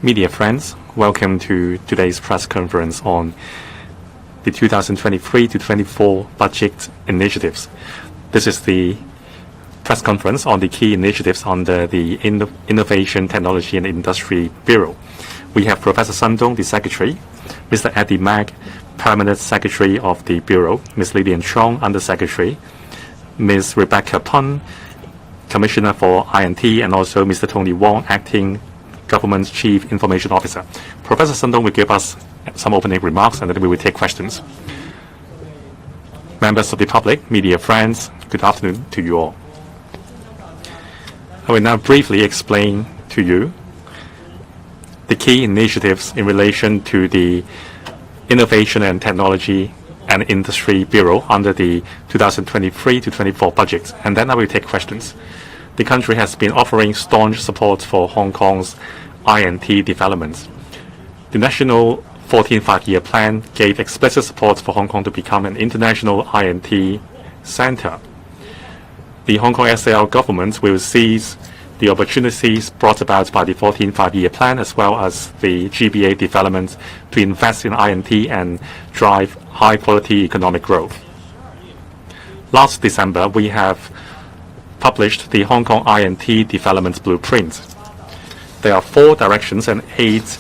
Media friends, welcome to today's press conference on the 2023 to 24 budget initiatives. This is the press conference on the key initiatives under the Innovation, Technology and Industry Bureau. We have Professor Sun Dong, the Secretary, Mr. Eddie Mack, Permanent Secretary of the Bureau, Ms. Lillian Chong, Under Secretary, Ms. Rebecca Pun, Commissioner for INT, and also Mr. Tony Wong, Acting Government Chief Information Officer. Professor Sun Dong will give us some opening remarks and then we will take questions. Members of the public, media friends, good afternoon to you all. I will now briefly explain to you the key initiatives in relation to the Innovation and Technology and Industry Bureau under the 2023 to 24 budget, and then I will take questions. The country has been offering staunch support for Hong Kong's INT developments. The National 14th Five-Year Plan gave explicit support for Hong Kong to become an international INT center. The Hong Kong SAR government will seize the opportunities brought about by the 14th Five-Year Plan as well as the GBA development to invest in INT and drive high-quality economic growth. Last December, we have published the Hong Kong INT Development Blueprint. There are 4 directions and 8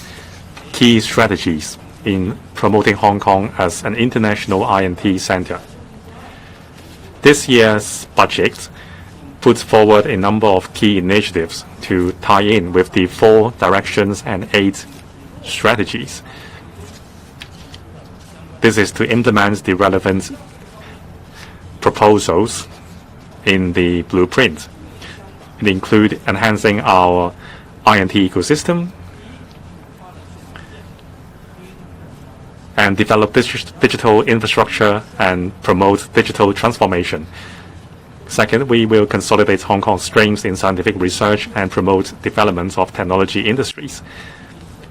key strategies in promoting Hong Kong as an international INT center. This year's budget puts forward a number of key initiatives to tie in with the 4 directions and 8 strategies. This is to implement the relevant proposals in the blueprint. It includes enhancing our INT ecosystem and develop digital infrastructure and promote digital transformation. Second, we will consolidate Hong Kong's strengths in scientific research and promote development of technology industries.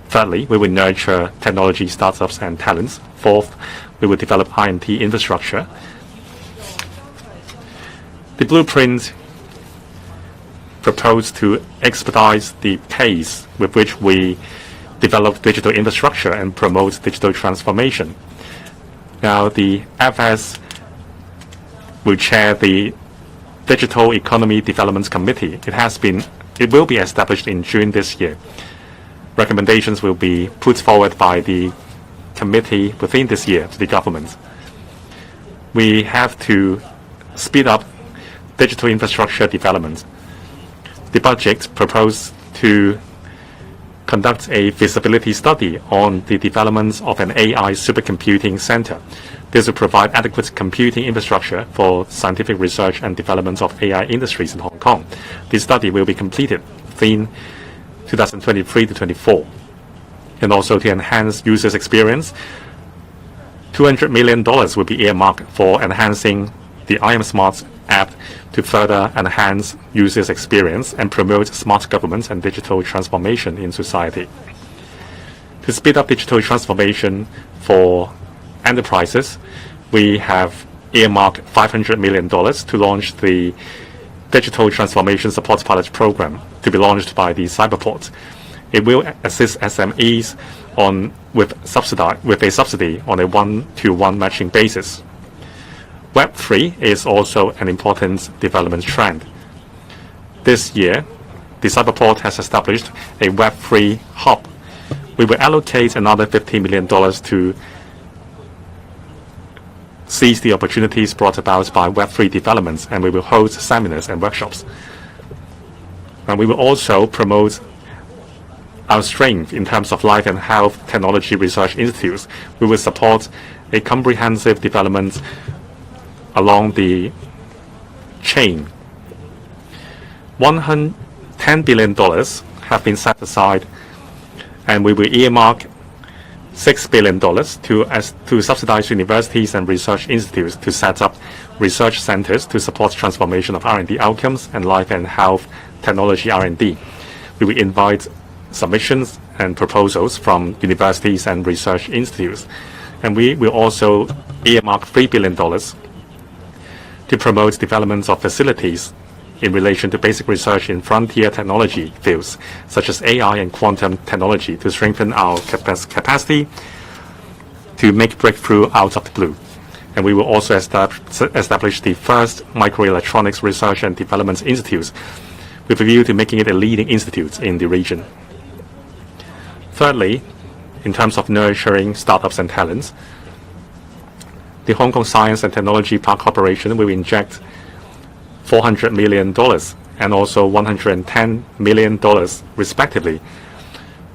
Thirdly, we will nurture technology startups and talents. Fourth, we will develop INT infrastructure. The blueprint proposed to expedite the pace with which we develop digital infrastructure and promote digital transformation. Now, the FS will chair the Digital Economy Development Committee. It will be established in June this year. Recommendations will be put forward by the committee within this year to the government. We have to speed up digital infrastructure development. The budget proposed to conduct a feasibility study on the development of an AI supercomputing center. This will provide adequate computing infrastructure for scientific research and development of AI industries in Hong Kong. This study will be completed within 2023 to 24. And also to enhance users' experience, $200 million will be earmarked for enhancing the I Am Smart app to further enhance users' experience and promote smart government and digital transformation in society. To speed up digital transformation for enterprises, we have earmarked $500 million to launch the Digital Transformation Support Pilot Program to be launched by the Cyberport. It will assist SMEs with a subsidy on a 1-to-1 matching basis. Web3 is also an important development trend. This year, the Cyberport has established a Web3 hub. We will allocate another $15 million to seize the opportunities brought about by Web3 developments, and we will hold seminars and workshops. And we will also promote our strength in terms of life and health technology research institutes. We will support a comprehensive development along the chain. $10 billion have been set aside, and we will earmark $6 billion to subsidize universities and research institutes to set up research centers to support transformation of R&D outcomes and life and health technology R&D. We will invite submissions and proposals from universities and research institutes. And we will also earmark $3 billion to promote development of facilities in relation to basic research in frontier technology fields, such as AI and quantum technology, to strengthen our capacity to make breakthrough out of the blue. And we will also establish the first microelectronics research and development institutes with a view to making it a leading institute in the region. Thirdly, in terms of nurturing startups and talents, the Hong Kong Science and Technology Park Corporation will inject $400 million and also $110 million, respectively,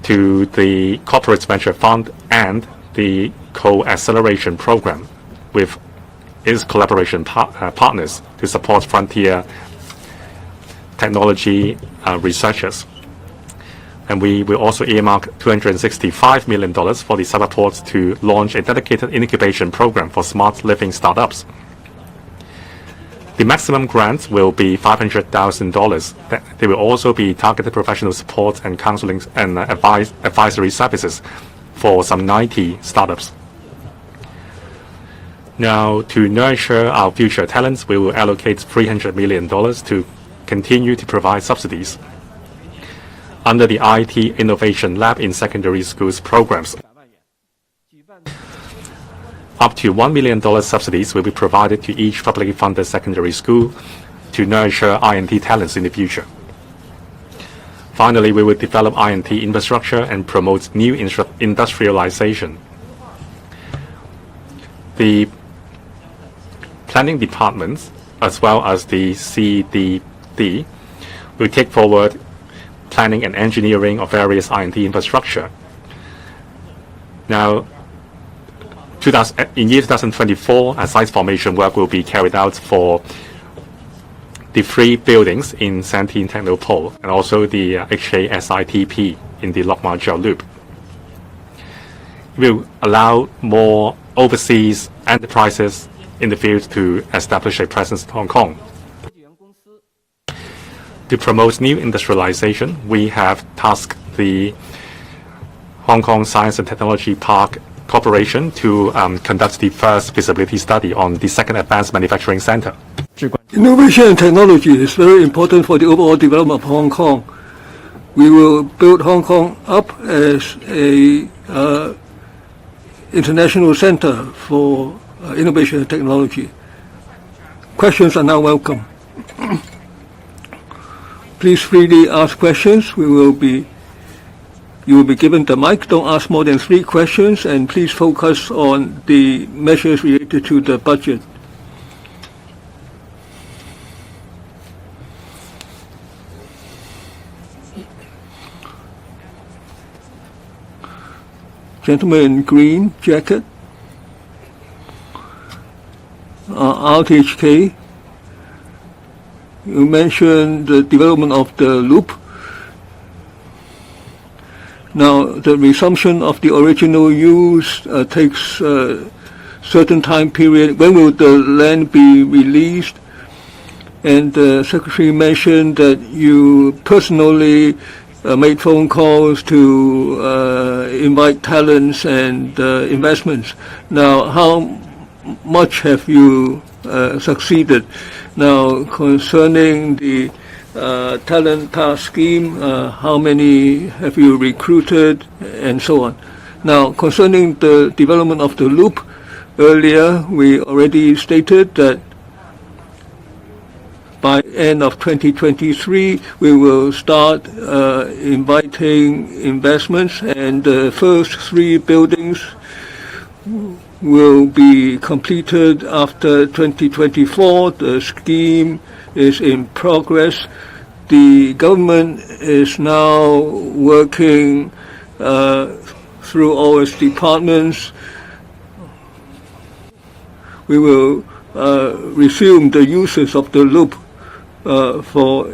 to the Corporate Venture Fund and the Co-Acceleration Program with its collaboration partners to support frontier technology researchers. And we will also earmark $265 million for the Cyberport to launch a dedicated incubation program for smart living startups. The maximum grant will be $500,000. There will also be targeted professional support and counseling and advisory services for some 90 startups. Now, to nurture our future talents, we will allocate $300 million to continue to provide subsidies under the IT Innovation Lab in secondary schools programs. Up to $1 million subsidies will be provided to each publicly funded secondary school to nurture R&D talents in the future. Finally, we will develop R&D infrastructure and promote new industrialization. The planning departments, as well as the CDD, will take forward planning and engineering of various R&D infrastructure. Now, in year 2024, a site formation work will be carried out for the 3 buildings in Santine Technopole and also the HKSITP in the Lok Ma Chau Loop. It will allow more overseas enterprises in the field to establish a presence in Hong Kong. To promote new industrialization, we have tasked the Hong Kong Science and Technology Park Corporation to conduct the first feasibility study on the second advanced manufacturing center. Innovation and technology is very important for the overall development of Hong Kong. We will build Hong Kong up as a international center for innovation and technology. Questions are now welcome. Please freely ask questions. You will be given the mic. Don't ask more than 3 questions, and please focus on the measures related to the budget. Gentleman in green jacket, RTHK. You mentioned the development of the loop. Now, the resumption of the original use takes a certain time period. When will the land be released? And the Secretary mentioned that you personally made phone calls to invite talents and investments. Now, how much have you succeeded? Now, concerning the talent pass scheme, how many have you recruited, and so on. Now, concerning the development of the loop, earlier we already stated that by end of 2023 we will start inviting investments, and the first 3 buildings will be completed after 2024. The scheme is in progress. The government is now working through all its departments. We will resume the uses of the loop for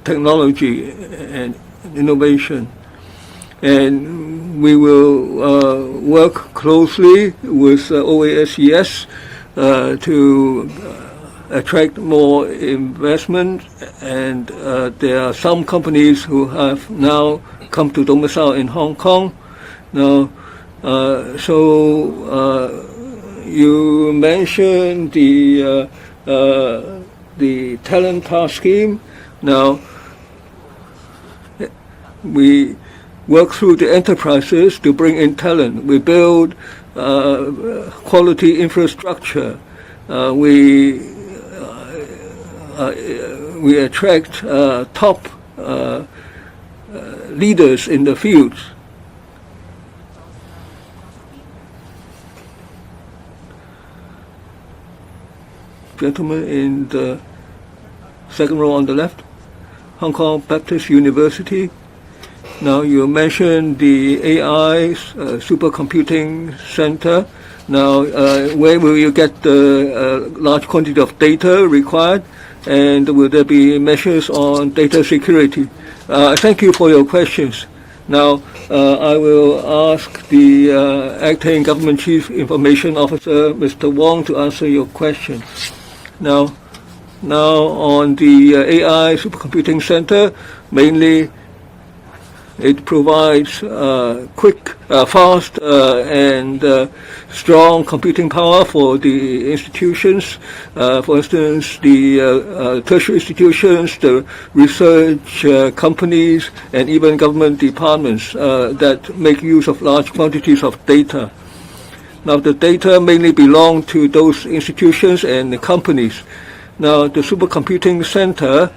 technology and innovation. And we will work closely with OASES to attract more investment, and there are some companies who have now come to domicile in Hong Kong. Now, you mentioned the talent pass scheme. Now, we work through the enterprises to bring in talent. We build quality infrastructure. We attract top leaders in the fields. Gentleman in the second row on the left, Hong Kong Baptist University. Now you mentioned the AI supercomputing center. Now, where will you get the large quantity of data required, and will there be measures on data security? Thank you for your questions. Now, I will ask the Acting Government Chief Information Officer, Mr. Wong, to answer your question. Now on the AI supercomputing center, mainly it provides quick, fast, and strong computing power for the institutions. For instance, the tertiary institutions, the research companies, and even government departments that make use of large quantities of data. Now, the data mainly belong to those institutions and the companies. Now, the supercomputing center,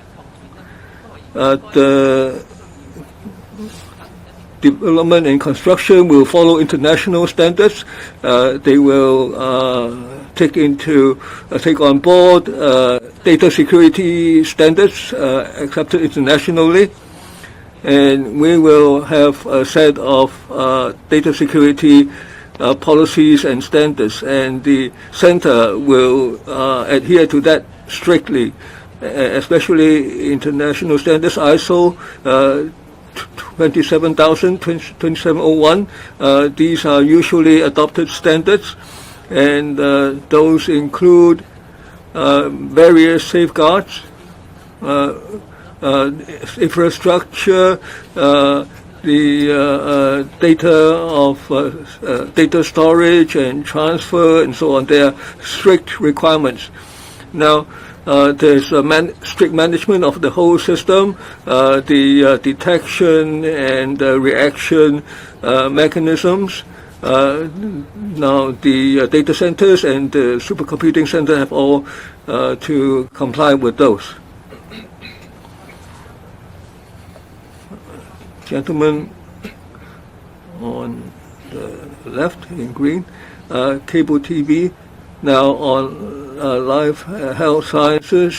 the development and construction will follow international standards. They will take on board data security standards accepted internationally, and we will have a set of data security policies and standards, and the center will adhere to that strictly, especially international standards, ISO 2701. These are usually adopted standards, and those include various safeguards, infrastructure, the data storage and transfer, and so on. They are strict requirements. Now, there's strict management of the whole system, the detection and reaction mechanisms. Now, the data centers and the supercomputing center have all to comply with those. Gentleman on the left in green, cable TV. Now on life health sciences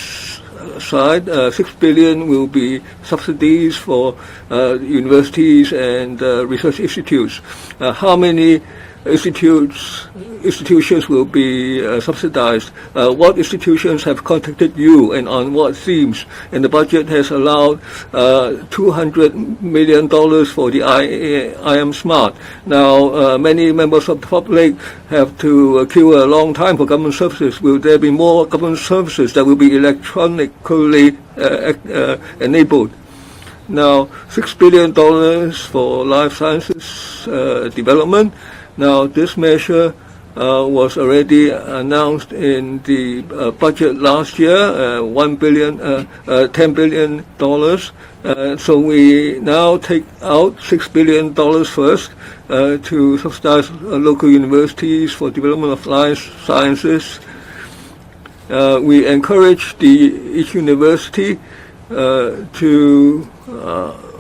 side, 6 billion will be subsidies for universities and research institutes. How many institutions will be subsidized? What institutions have contacted you, and on what themes? And the budget has allowed $200 million for the I Am Smart. Now, many members of the public have to queue a long time for government services. Will there be more government services that will be electronically enabled? Now, $6 billion for life sciences development. Now, this measure was already announced in the budget last year, $10 billion. So we now take out $6 billion first to subsidize local universities for development of life sciences. We encourage each university to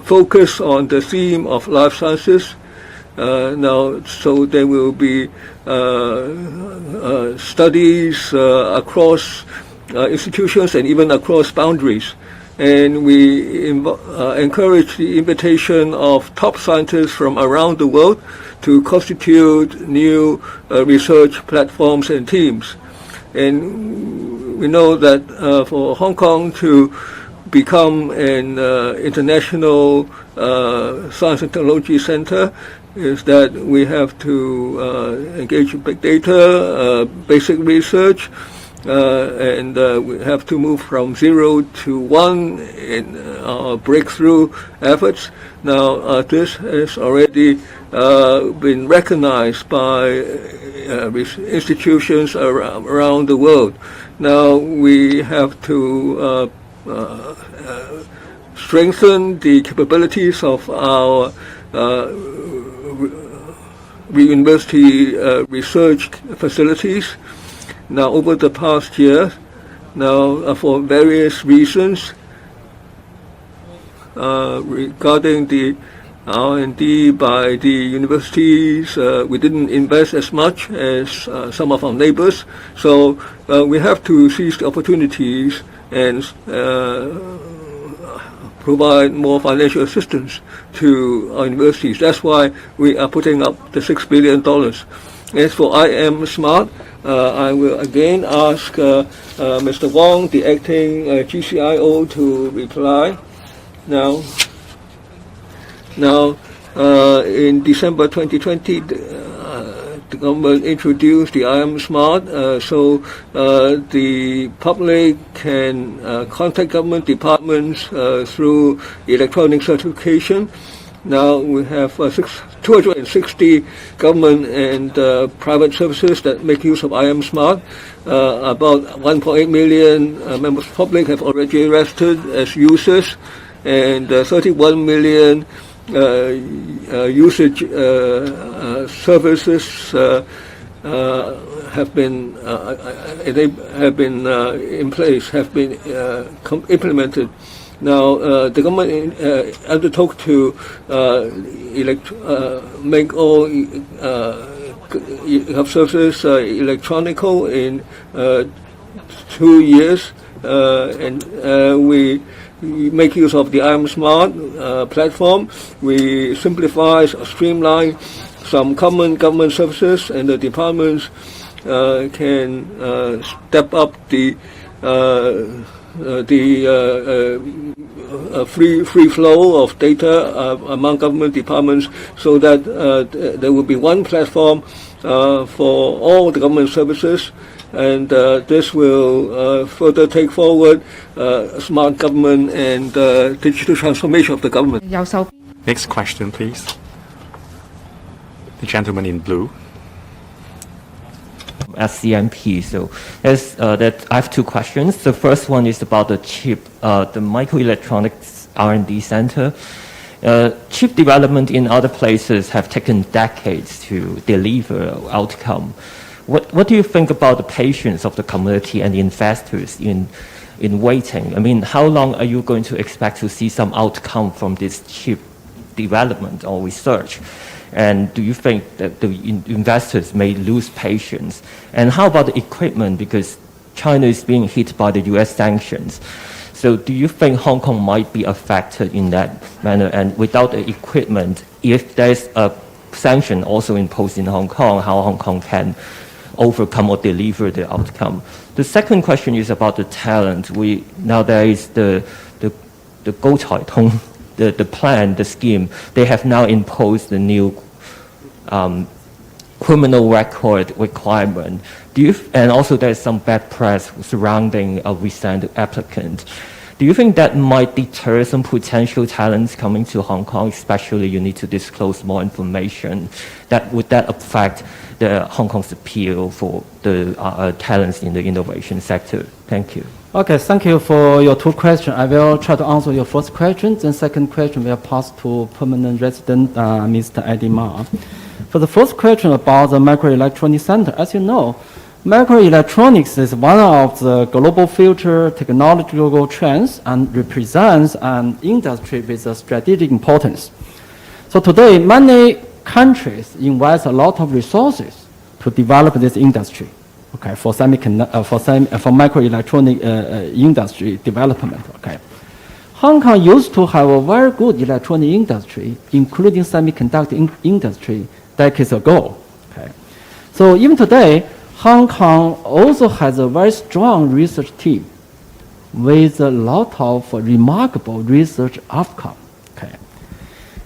focus on the theme of life sciences. Now, so there will be studies across institutions and even across boundaries. And we encourage the invitation of top scientists from around the world to constitute new research platforms and teams. And we know that for Hong Kong to become an international science and technology center is that we have to engage in big data, basic research, and we have to move from 0 to 1 in our breakthrough efforts. Now, this has already been recognized by institutions around the world. Now, we have to strengthen the capabilities of our university research facilities. Now, over the past year, for various reasons, regarding the R&D by the universities, we didn't invest as much as some of our neighbors. So we have to seize the opportunities and provide more financial assistance to our universities. That's why we are putting up the $6 billion. As for IM Smart, I will again ask Mr. Wong, the acting GCIO, to reply. Now, in December 2020, the government introduced the IM Smart, so the public can contact government departments through electronic certification. Now we have 260 government and private services that make use of IM Smart. About 1.8 million members of the public have already registered as users, and 31 million usage services have been in place, have been implemented. Now, the government undertook to make all services electronical in 2 years, and we make use of the IM Smart platform. We simplify, streamline some common government services, and the departments can step up the free flow of data among government departments, so that there will be one platform for all the government services, and this will further take forward smart government and digital transformation of the government. Next question, please. The gentleman in blue. SCMP. So that I have two questions. The first one is about the chip, the microelectronics R&D center. Chip development in other places have taken decades to deliver outcome. What do you think about the patience of the community and the investors in waiting? I mean, how long are you going to expect to see some outcome from this chip development or research? And do you think that the investors may lose patience? And how about the equipment? Because China is being hit by the US sanctions. So do you think Hong Kong might be affected in that manner? And without the equipment, if there's a sanction also imposed in Hong Kong, how Hong Kong can overcome or deliver the outcome? The second question is about the talent. Now there is the Go Cai Tong, the plan, the scheme. They have now imposed the new criminal record requirement. And also there's some bad press surrounding a recent applicant. Do you think that might deter some potential talents coming to Hong Kong, especially you need to disclose more information? Would that affect the Hong Kong's appeal for the talents in the innovation sector? Thank you. Okay, thank you for your two questions. I will try to answer your first question. Then second question will pass to permanent resident Mr. Eddie Ma. For the first question about the microelectronics center, as you know, microelectronics is one of the global future technological trends and represents an industry with a strategic importance. So today, many countries invest a lot of resources to develop this industry. Okay, for microelectronic industry development. Okay, Hong Kong used to have a very good electronic industry, including semiconductor industry, decades ago. Okay, so even today, Hong Kong also has a very strong research team with a lot of remarkable research outcome. Okay.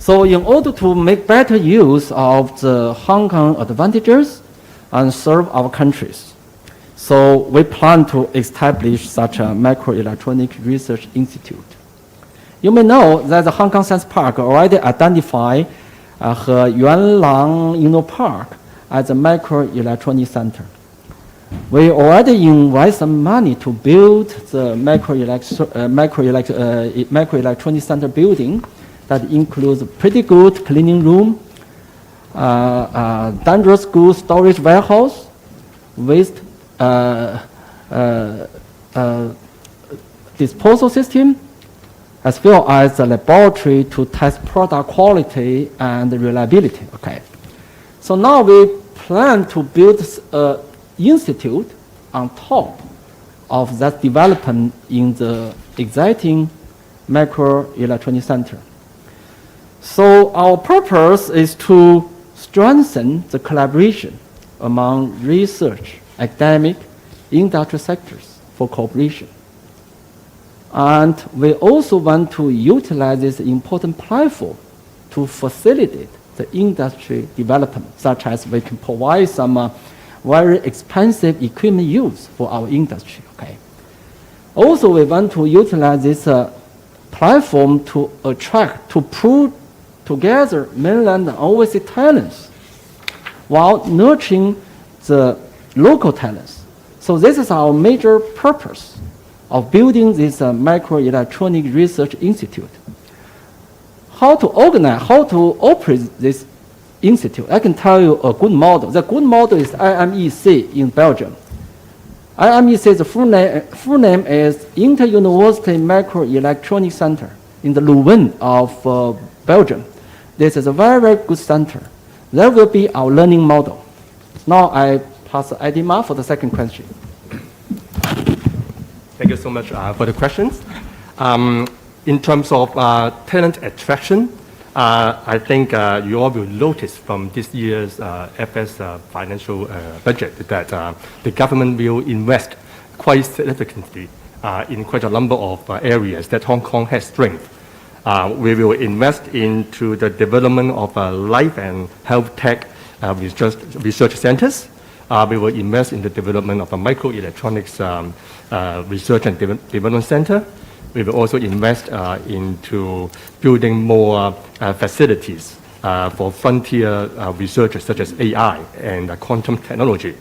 So in order to make better use of the Hong Kong advantages and serve our countries, so we plan to establish such a microelectronic research institute. You may know that the Hong Kong Science Park already identified Yuan Lang Inno Park as a microelectronic center. We already invest some money to build the microelectronic center building that includes pretty good cleaning room, dangerous goods storage warehouse, waste disposal system, as well as a laboratory to test product quality and reliability. Okay. So now we plan to build an institute on top of that development in the existing microelectronic center. So our purpose is to strengthen the collaboration among research, academic, industrial sectors for cooperation. And we also want to utilize this important platform to facilitate the industry development, such as we can provide some very expensive equipment use for our industry. Okay. Also, we want to utilize this platform to attract, to pull together mainland and overseas talents while nurturing the local talents. So this is our major purpose of building this microelectronic research institute. How to organize, how to operate this institute? I can tell you a good model. The good model is IMEC in Belgium. IMEC, the full name is Inter-University Microelectronic Center in the Leuven of Belgium. This is a very, very good center. That will be our learning model. Now I pass Eddie Ma for the second question. Thank you so much for the questions. In terms of talent attraction, I think you all will notice from this year's FS financial budget that the government will invest quite significantly in quite a number of areas that Hong Kong has strength. We will invest into the development of life and health tech research centers. We will invest in the development of a microelectronics research and development center. We will also invest into building more facilities for frontier researchers such as AI and quantum technology.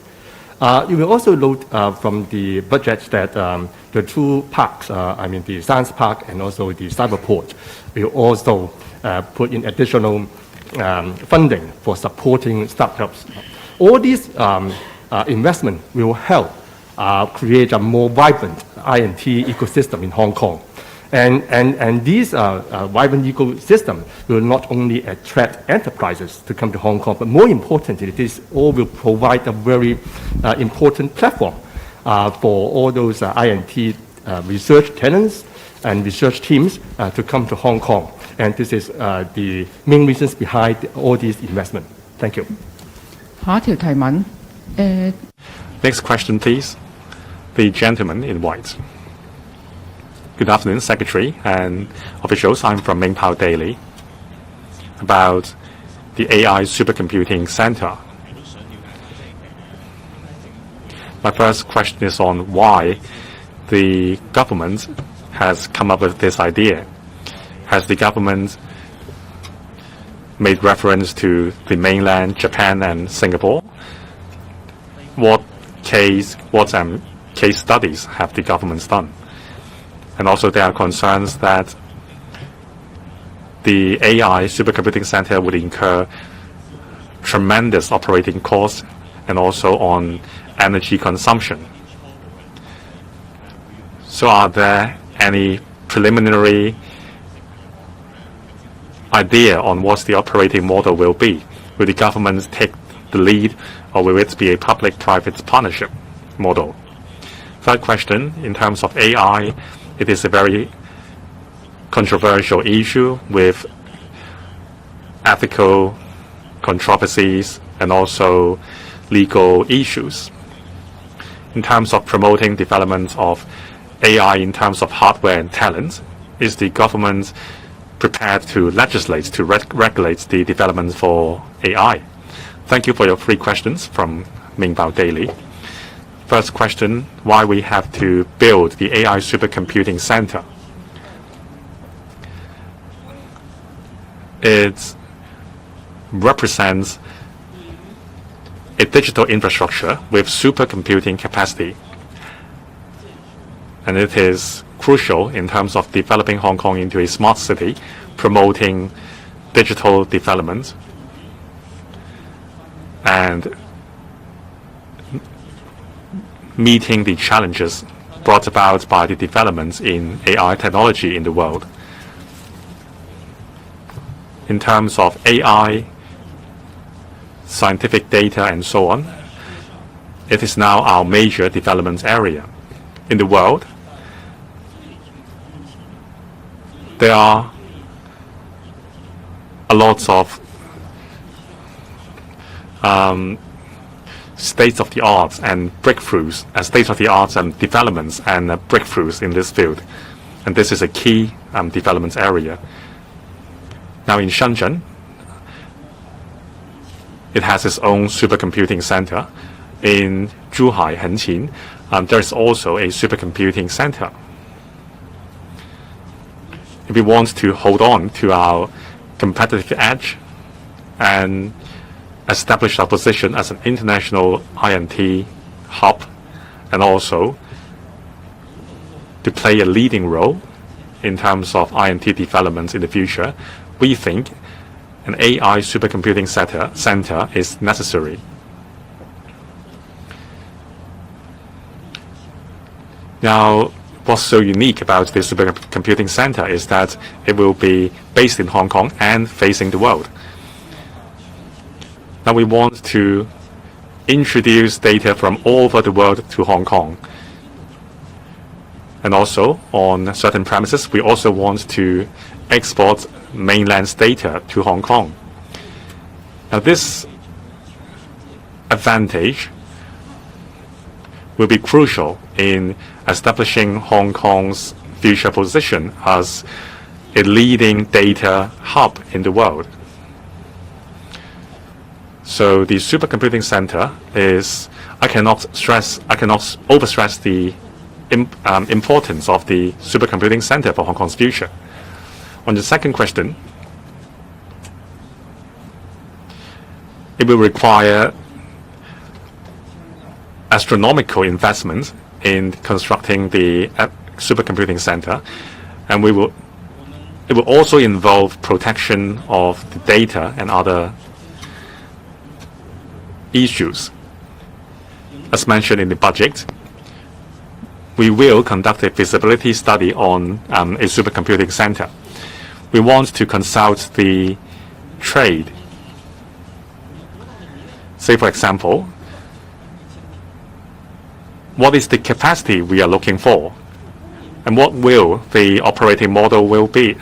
You will also note from the budget that the two parks, the science park and also the cyberport, will also put in additional funding for supporting startups. All these investment will help create a more vibrant I&T ecosystem in Hong Kong. And these vibrant ecosystem will not only attract enterprises to come to Hong Kong, but more importantly, this all will provide a very important platform for all those I&T research talents and research teams to come to Hong Kong. And this is the main reasons behind all these investments. Thank you. 下一條提問， Next question, please. The gentleman in white. Good afternoon, Secretary and officials. I'm from Mingpao Daily. About the AI Supercomputing Center. My first question is on why the government has come up with this idea. Has the government made reference to the mainland, Japan and Singapore? What case studies have the governments done? And also there are concerns that the AI Supercomputing Center would incur tremendous operating costs and also on energy consumption. So are there any preliminary idea on what the operating model will be? Will the government take the lead or will it be a public-private partnership model? Third question, in terms of AI, it is a very controversial issue with ethical controversies and also legal issues. in terms of promoting development of AI in terms of hardware and talent? Is the government prepared to legislate, to regulate the development for AI? Thank you for your 3 questions from Mingbao Daily. First question, why we have to build the AI supercomputing center? It represents a digital infrastructure with supercomputing capacity. And it is crucial in terms of developing Hong Kong into a smart city, promoting digital development, and meeting the challenges brought about by the developments in AI technology in the world. In terms of AI, scientific data, and so on, it is now our major development area. In the world, there are a lot of state-of-the-art and breakthroughs, state-of-the-art and developments and breakthroughs in this field. And this is a key development area. Now in Shenzhen, it has its own supercomputing center. In Zhuhai, Henqin, there is also a supercomputing center. If we want to hold on to our competitive edge and establish our position as an international INT hub, and also to play a leading role in terms of INT development in the future, we think an AI supercomputing center is necessary. Now, what's so unique about this supercomputing center is that it will be based in Hong Kong and facing the world. Now we want to introduce data from all over the world to Hong Kong. And also, on certain premises, we also want to export mainland's data to Hong Kong. Now this advantage will be crucial in establishing Hong Kong's future position as a leading data hub in the world. So the supercomputing center is, I cannot overstress the importance of the supercomputing center for Hong Kong's future. On the second question, it will require astronomical investment in constructing the supercomputing center, and it will also involve protection of the data and other issues. As mentioned in the budget, we will conduct a feasibility study on a supercomputing center. We want to consult the trade. Say, for example, what is the capacity we are looking for? And what will the operating model will be?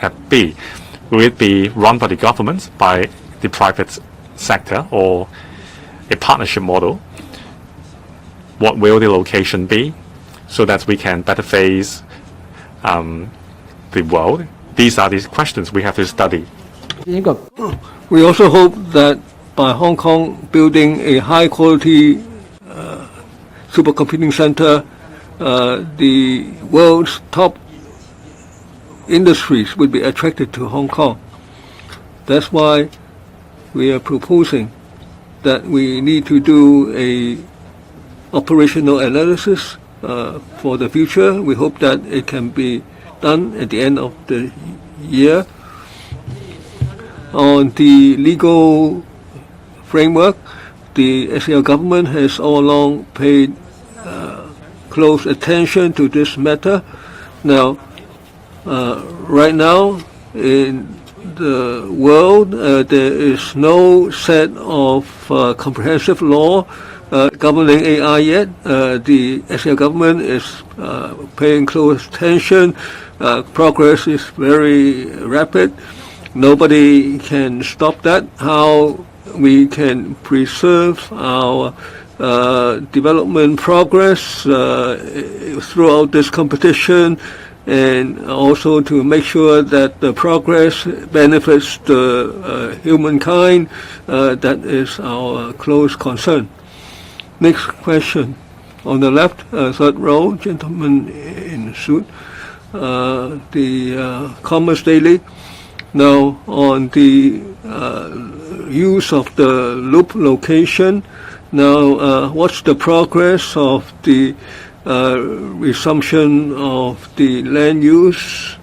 Will it be run by the government, by the private sector, or a partnership model? What will the location be, so that we can better face the world? These are the questions we have to study. We also hope that by Hong Kong building a high-quality supercomputing center, the world's top industries will be attracted to Hong Kong. That's why we are proposing that we need to do a operational analysis for the future. We hope that it can be done at the end of the year. On the legal framework, the SAR government has all along paid close attention to this matter. Now, right now in the world, there is no set of comprehensive law governing AI yet. The SAR government is paying close attention. Progress is very rapid. Nobody can stop that. How we can preserve our development progress throughout this competition, and also to make sure that the progress benefits the humankind. That is our close concern. Next question. On the left, third row, gentleman in suit, the Commerce Daily. Now, on the use of the loop location, now what's the progress of the resumption of the land use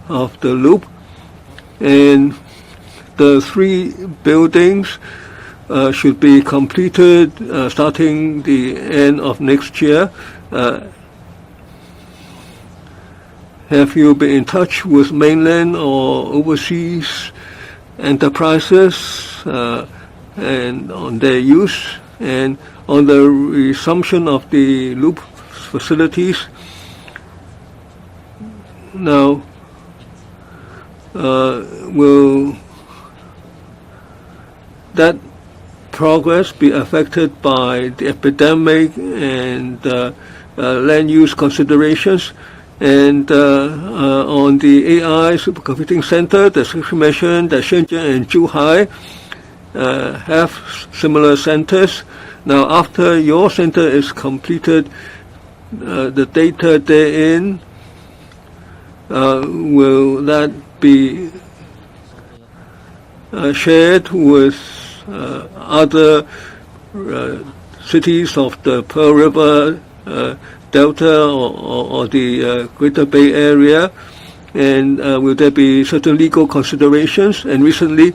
of the loop? And the 3 buildings should be completed starting the end of next year. Have you been in touch with mainland or overseas enterprises and on their use? And on the resumption of the loop facilities, now will that progress be affected by the epidemic and land use considerations? And on the AI Supercomputing Center, the Secretary mentioned that Shenzhen and Zhuhai have similar centers. Now, after your center is completed, the data therein, will that be shared with other cities of the Pearl River Delta or the Greater Bay Area? And will there be certain legal considerations? And recently,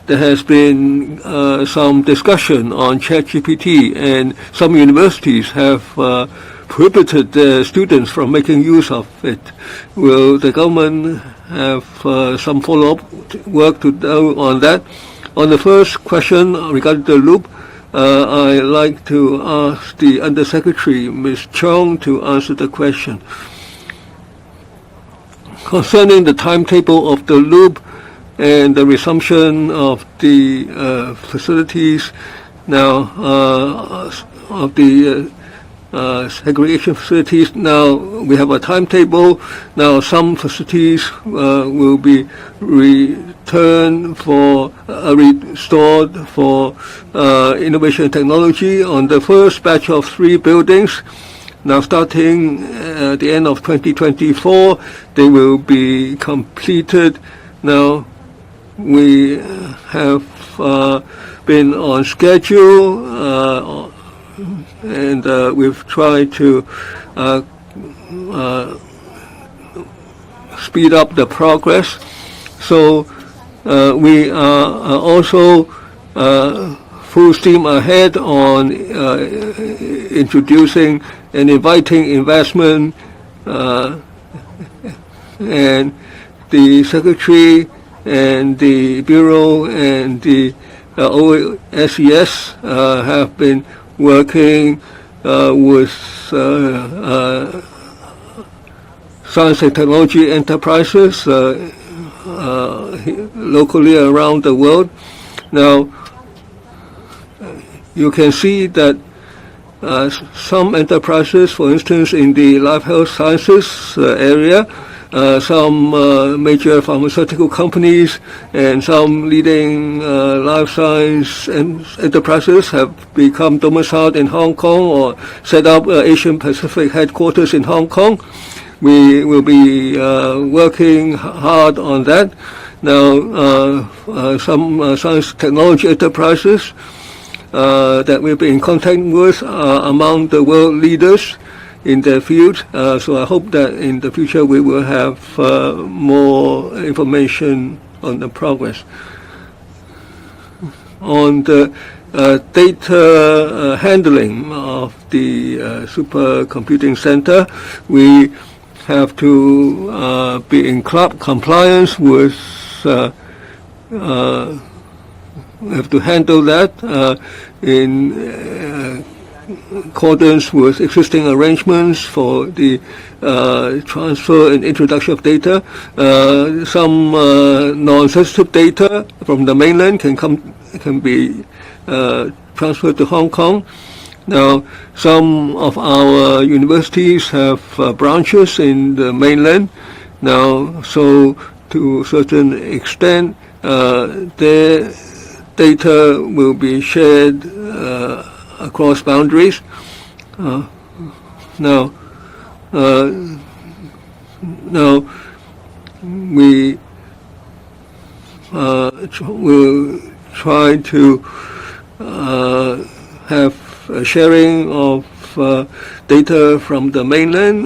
there has been some discussion on ChatGPT, and some universities have prohibited their students from making use of it. Will the government have some follow-up work to do on that? On the first question regarding the loop, I'd like to ask the Undersecretary, Ms. Chong, to answer the question. Concerning the timetable of the loop and the resumption of the facilities, now of the segregation facilities, now we have a timetable. Now some facilities will be returned for restored for innovation and technology. On the first batch of 3 buildings, now starting at the end of 2024, they will be completed. Now we have been on schedule, and we've tried to speed up the progress. So we are also full steam ahead on introducing and inviting investment, and the Secretary and the Bureau and the OSES have been working with science and technology enterprises locally around the world. Now, you can see that some enterprises, for instance, in the life health sciences area, some major pharmaceutical companies and some leading life science enterprises have become domiciled in Hong Kong or set up Asian Pacific headquarters in Hong Kong. We will be working hard on that. Now, some science technology enterprises that we've been in contact with are among the world leaders in their field. So I hope that in the future we will have more information on the progress. On the data handling of the supercomputing center, we have to be in compliance with we have to handle that in accordance with existing arrangements for the transfer and introduction of data. Some non-sensitive data from the mainland can be transferred to Hong Kong. Now, some of our universities have branches in the mainland. Now, so to a certain extent, their data will be shared across boundaries. Now, we will try to have a sharing of data from the mainland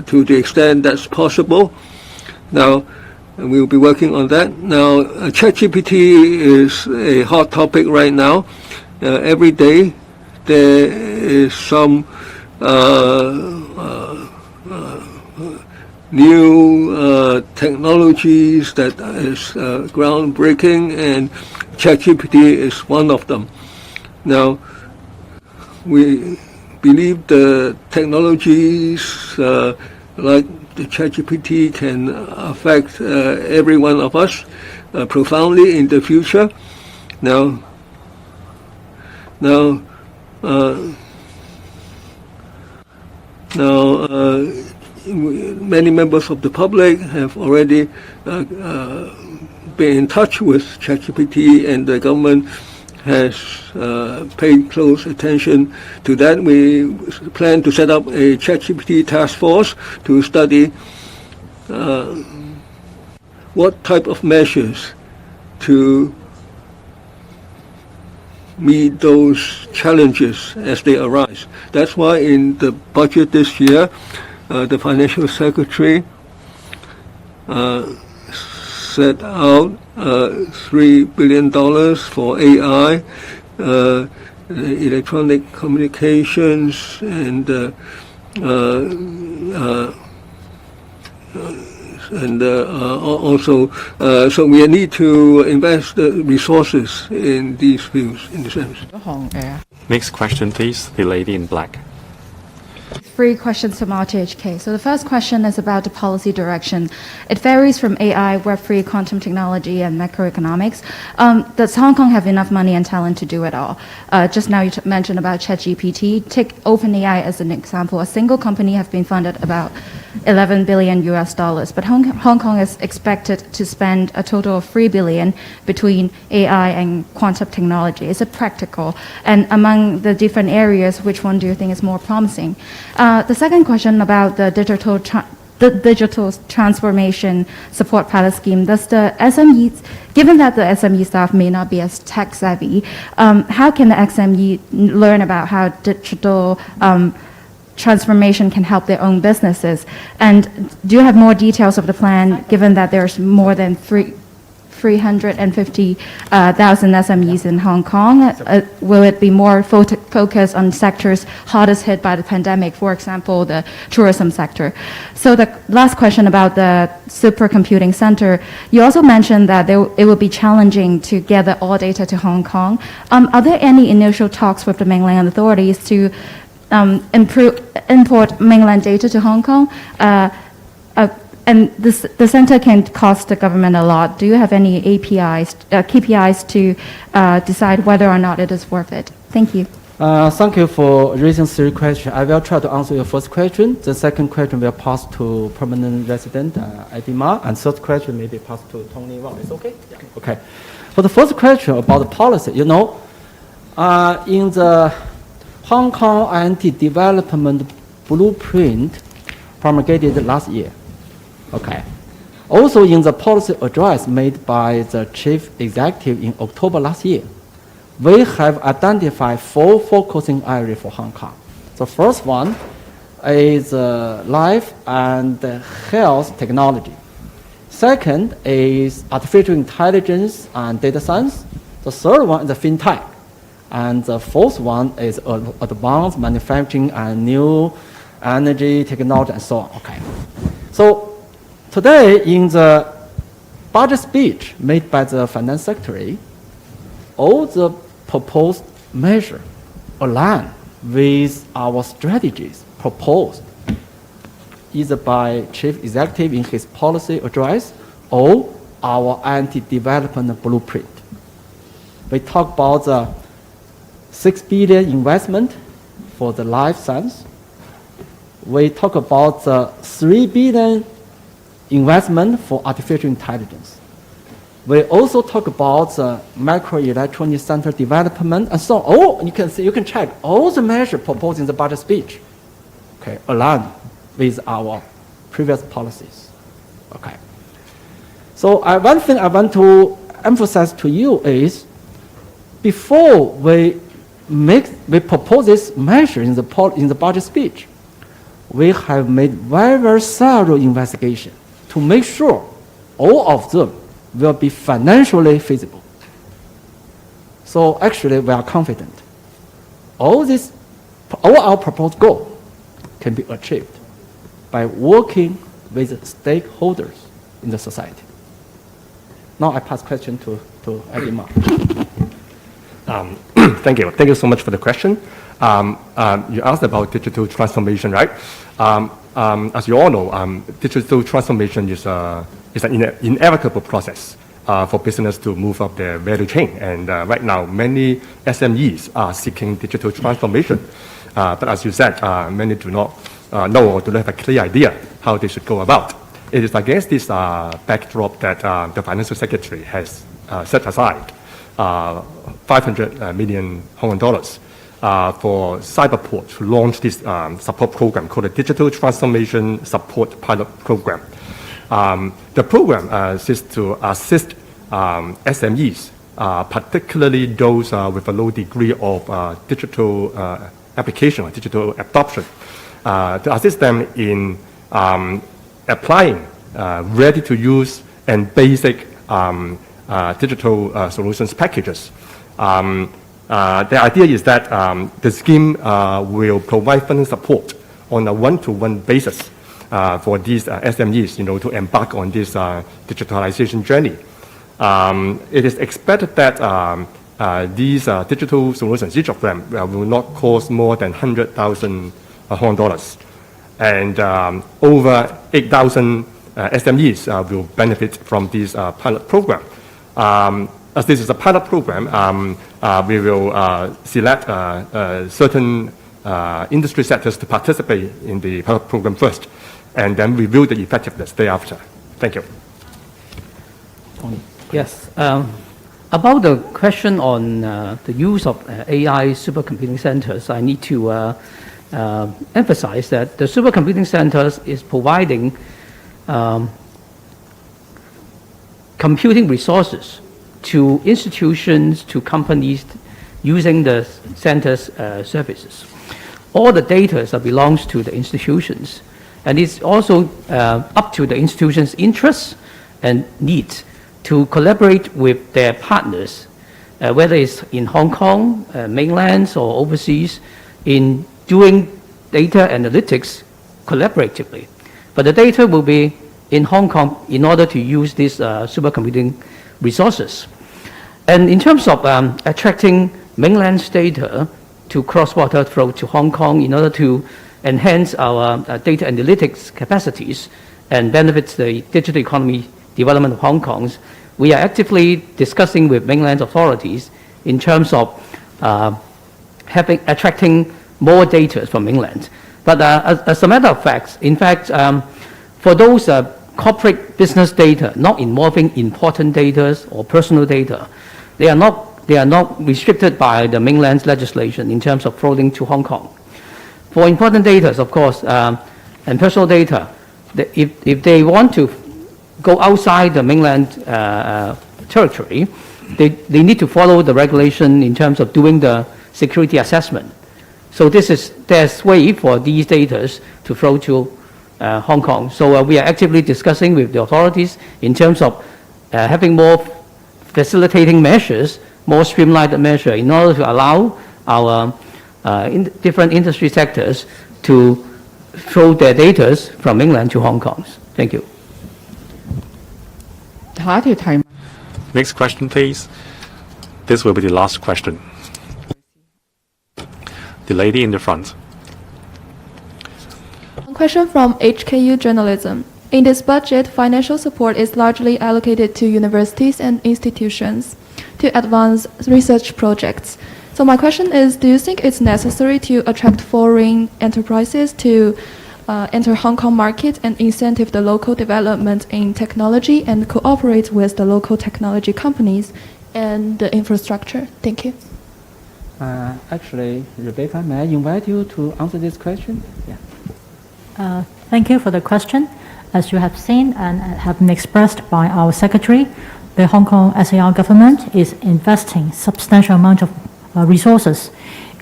to the extent that's possible. Now, we'll be working on that. Now, ChatGPT is a hot topic right now. Every day there is some new technologies that is groundbreaking, and ChatGPT is one of them. Now, we believe the technologies like the ChatGPT can affect every one of us profoundly in the future. Now, many members of the public have already been in touch with ChatGPT, and the government has paid close attention to that. We plan to set up a ChatGPT task force to study what type of measures to meet those challenges as they arise. That's why in the budget this year, the Financial Secretary set out $3 billion for AI, electronic communications, and also, so we need to invest resources in these fields, in this sense. Next question, please. The lady in black. 3 questions from TMHK. So the first question is about the policy direction. It varies from AI, Web3, quantum technology, and macroeconomics. Does Hong Kong have enough money and talent to do it all? Just now you mentioned about ChatGPT. Take OpenAI as an example. A single company has been funded about $11 billion US, but Hong Kong is expected to spend a total of $3 billion between AI and quantum technology. Is it practical? And among the different areas, which one do you think is more promising? The second question about the digital transformation support pilot scheme. Does the SMEs, given that the SME staff may not be as tech savvy, how can the SME learn about how digital transformation can help their own businesses? And do you have more details of the plan, given that there's more than 350,000 SMEs in Hong Kong? Will it be more focused on sectors hardest hit by the pandemic, for example, the tourism sector? So the last question about the supercomputing center, you also mentioned that it will be challenging to gather all data to Hong Kong. Are there any initial talks with the mainland authorities to import mainland data to Hong Kong? And the center can cost the government a lot. Do you have any KPIs to decide whether or not it is worth it? Thank you. Thank you for raising 3 questions. I will try to answer your first question. The second question will pass to permanent resident Eddie Ma, and third question may be passed to Tony Wang. It's okay? Yeah. Okay. For the first question about the policy, in the Hong Kong anti-development blueprint promulgated last year. Okay. Also in the policy address made by the chief executive in October last year, we have identified 4 focusing areas for Hong Kong. The first one is life and health technology. Second is artificial intelligence and data science. The third one is the fintech. And the fourth one is advanced manufacturing and new energy technology and so on. Okay. So today in the budget speech made by the finance secretary, all the proposed measures align with our strategies proposed either by chief executive in his policy address or our anti-development blueprint. We talk about the 6 billion investment for the life science. We talk about the 3 billion investment for artificial intelligence. We also talk about the microelectronic center development and so on. Oh, you can see, you can check all the measures proposed in the budget speech. Okay, aligned with our previous policies. Okay. So one thing I want to emphasize to you is, before we propose this measure in the budget speech, we have made very, very thorough investigation to make sure all of them will be financially feasible. So actually, we are confident all our proposed goal can be achieved by working with stakeholders in the society. Now I pass question to Eddie Ma. Thank you. Thank you so much for the question. You asked about digital transformation, right? As you all know, digital transformation is an inevitable process for business to move up their value chain. And right now, many SMEs are seeking digital transformation. But as you said, many do not know or do not have a clear idea how they should go about. It is against this backdrop that the Financial Secretary has set aside 500 million Hong Kong dollars for Cyberport to launch this support program called the Digital Transformation Support Pilot Program. The program assists to assist SMEs, particularly those with a low degree of digital application or digital adoption, to assist them in applying ready-to-use and basic digital solutions packages. The idea is that the scheme will provide funding support on a one-to-one basis for these SMEs, to embark on this digitalization journey. It is expected that these digital solutions, each of them, will not cost more than 100,000 Hong Kong dollars, and over 8,000 SMEs will benefit from this pilot program. As this is a pilot program, we will select certain industry sectors to participate in the pilot program first, and then review the effectiveness thereafter. Thank you. Yes. About the question on the use of AI supercomputing centers, I need to emphasize that the supercomputing centers is providing computing resources to institutions, to companies using the center's services. All the data belongs to the institutions, and it's also up to the institutions' interests and needs to collaborate with their partners, whether it's in Hong Kong, mainland, or overseas, in doing data analytics collaboratively. But the data will be in Hong Kong in order to use these supercomputing resources. And in terms of attracting mainland data to cross-border flow to Hong Kong in order to enhance our data analytics capacities and benefit the digital economy development of Hong Kong, we are actively discussing with mainland authorities in terms of attracting more data from mainland. But as a matter of fact, for those corporate business data not involving important data or personal data, they are not restricted by the mainland's legislation in terms of flowing to Hong Kong. For important data, of course, and personal data, if they want to go outside the mainland territory, they need to follow the regulation in terms of doing the security assessment. So there's way for these data to flow to Hong Kong. So we are actively discussing with the authorities in terms of having more facilitating measures, more streamlined measures in order to allow our different industry sectors to flow their data from mainland to Hong Kong. Thank you. 下一條提問 Next question, please. This will be the last question. The lady in the front. One question from HKU Journalism. In this budget, financial support is largely allocated to universities and institutions to advance research projects. So my question is, do you think it's necessary to attract foreign enterprises to enter Hong Kong market and incentive the local development in technology and cooperate with the local technology companies and the infrastructure? Thank you. Actually, Rebecca, may I invite you to answer this question? Yeah. Thank you for the question. As you have seen and have been expressed by our secretary, the Hong Kong SAR government is investing substantial amount of resources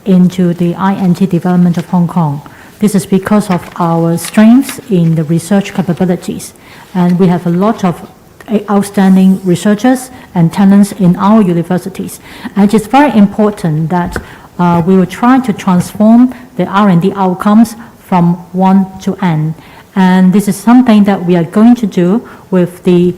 into the INT development of Hong Kong. This is because of our strengths in the research capabilities, and we have a lot of outstanding researchers and talents in our universities. And it's very important that we will try to transform the R&D outcomes from 1 to N. And this is something that we are going to do with the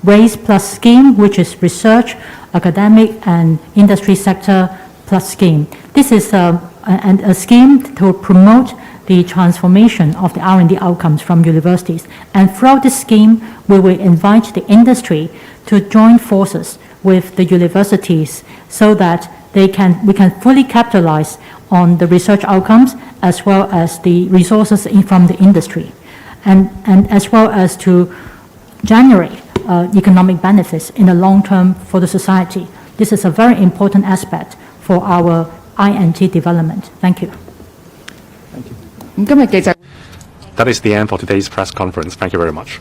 RAISE Plus scheme, which is research, academic, and industry sector plus scheme. This is a scheme to promote the transformation of the R&D outcomes from universities. And throughout this scheme, we will invite the industry to join forces with the universities so that we can fully capitalize on the research outcomes as well as the resources from the industry, and as well as to generate economic benefits in the long term for the society. This is a very important aspect for our INT development. Thank you. Thank you. That is the end for today's press conference. Thank you very much.